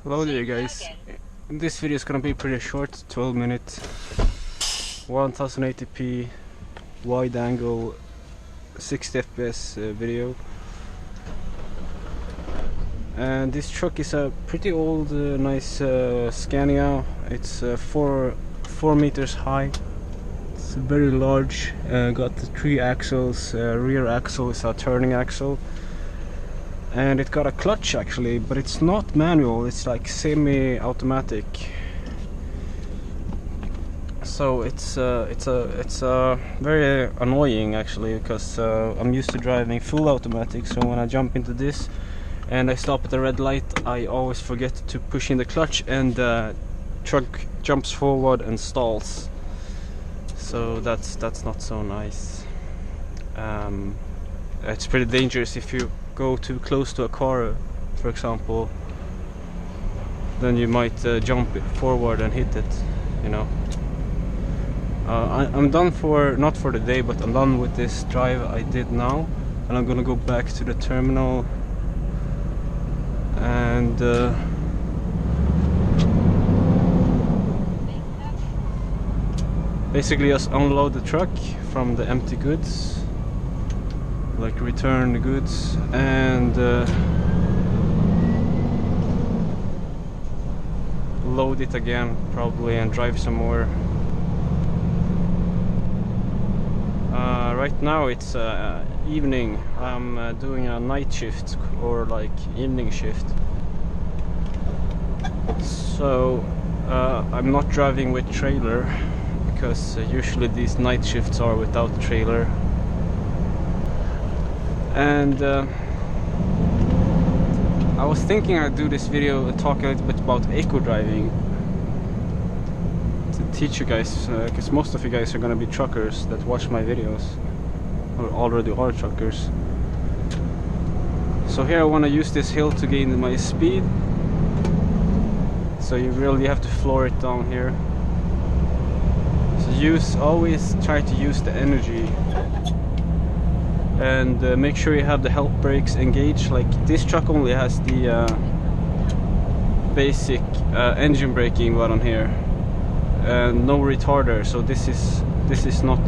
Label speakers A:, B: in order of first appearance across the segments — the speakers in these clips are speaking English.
A: Hello there guys. This video is gonna be pretty short, 12 minutes, 1080p wide angle 60 fps video. And this truck is a pretty old nice Scania. It's 4 meters high. It's very large. Got the 3 axles. Rear axle is a turning axle, and it got a clutch actually, but it's not manual. It's like semi-automatic. So it's very annoying actually, because I'm used to driving full automatic. So when I jump into this and I stop at the red light, I always forget to push in the clutch, and the truck jumps forward and stalls. So that's not so nice. It's pretty dangerous if you go too close to a car, for example. Then you might jump forward and hit it, you know. I'm done not for the day, but I'm done with this drive I did now, and I'm gonna go back to the terminal and basically just unload the truck from the empty goods, like return the goods, and load it again probably and drive some more. Right now it's evening. I'm doing a night shift, or like evening shift. So I'm not driving with trailer, because usually these night shifts are without trailer. And I was thinking I'd do this video and talk a little bit about eco driving, to teach you guys, because most of you guys are gonna be truckers that watch my videos, or already are truckers. So here I want to use this hill to gain my speed. So you really have to floor it down here. So always try to use the energy, and make sure you have the help brakes engaged. Like this truck only has the basic engine braking button here, and no retarder. So this is not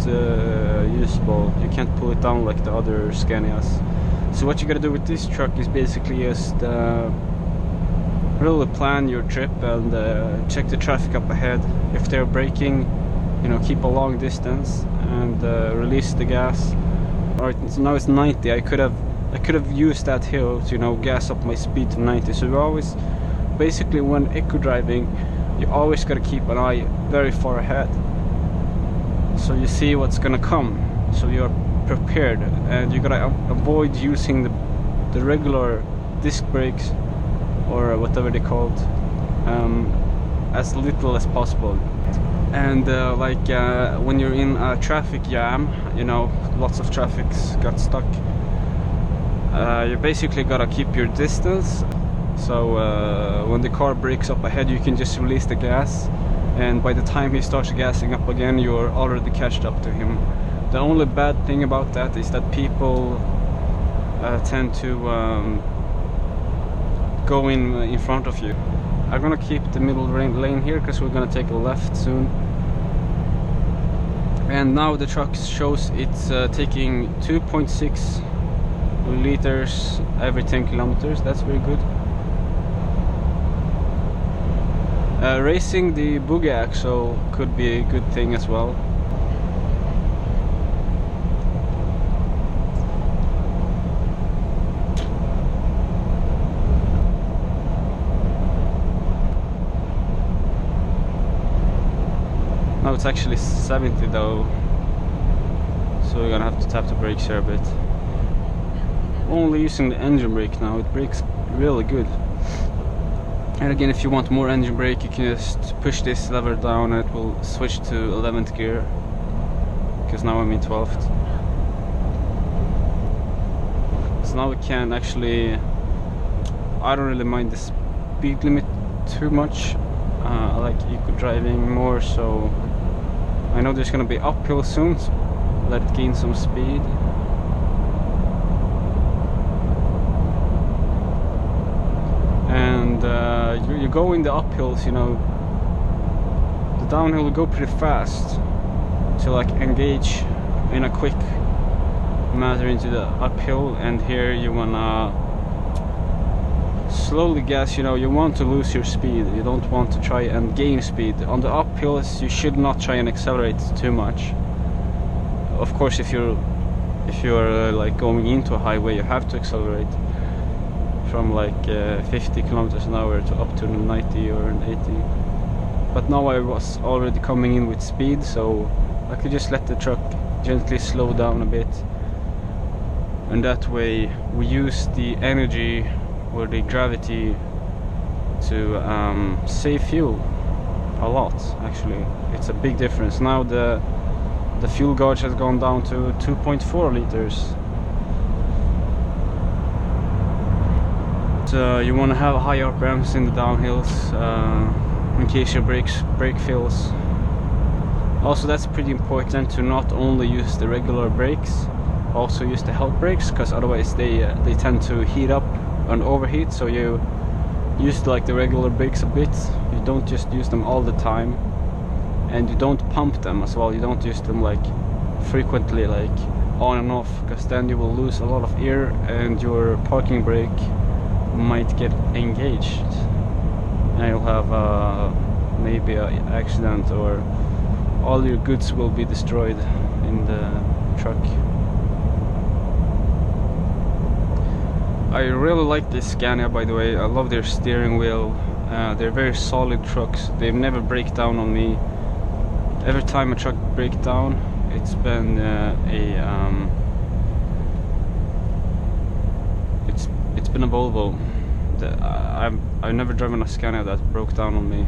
A: usable. You can't pull it down like the other Scanias. So what you gotta do with this truck is basically just really plan your trip and check the traffic up ahead. If they're braking, you know, keep a long distance and release the gas. Alright, so now it's 90. I could have used that hill to, you know, gas up my speed to 90. So you always, basically when eco driving, you always gotta keep an eye very far ahead, so you see what's gonna come, so you're prepared, and you gotta avoid using the regular disc brakes, or whatever they're called, as little as possible. And when you're in a traffic jam, you know, lots of traffic's got stuck, you basically gotta keep your distance. So when the car brakes up ahead, you can just release the gas, and by the time he starts gassing up again, you're already catched up to him. The only bad thing about that is that people tend to go in front of you. I'm gonna keep the middle lane here, because we're gonna take a left soon. And now the truck shows it's taking 2.6 liters every 10 kilometers. That's very good. Racing the boogie axle could be a good thing as well. Now it's actually 70 though, so we're gonna have to tap the brakes here a bit. Only using the engine brake now, it brakes really good. And again, if you want more engine brake, you can just push this lever down and it will switch to 11th gear, because now I'm in 12th. So now we can actually, I don't really mind the speed limit too much. I like eco driving more, so I know there's gonna be uphill soon, so let it gain some speed. you go in the uphills, you know, the downhill will go pretty fast to like engage in a quick manner into the uphill, and here you wanna slowly gas. You know, you want to lose your speed, you don't want to try and gain speed. On the uphills you should not try and accelerate too much. Of course, if you're like going into a highway, you have to accelerate from like 50 kilometers an hour to up to 90 or 80. But now I was already coming in with speed, so I could just let the truck gently slow down a bit, and that way we use the energy or the gravity to save fuel a lot. Actually, it's a big difference. Now the fuel gauge has gone down to 2.4 liters. So you want to have high RPMs in the downhills in case your brake fails. Also, that's pretty important to not only use the regular brakes, also use the help brakes, because otherwise they tend to heat up and overheat. So you use like the regular brakes a bit, you don't just use them all the time, and you don't pump them as well. You don't use them like frequently, like on and off, because then you will lose a lot of air and your parking brake might get engaged and you'll have maybe an accident, or all your goods will be destroyed in the truck. I really like this Scania, by the way. I love their steering wheel. They're very solid trucks. They never break down on me. Every time a truck breaks down, it's been it's been a Volvo. I've never driven a Scania that broke down on me.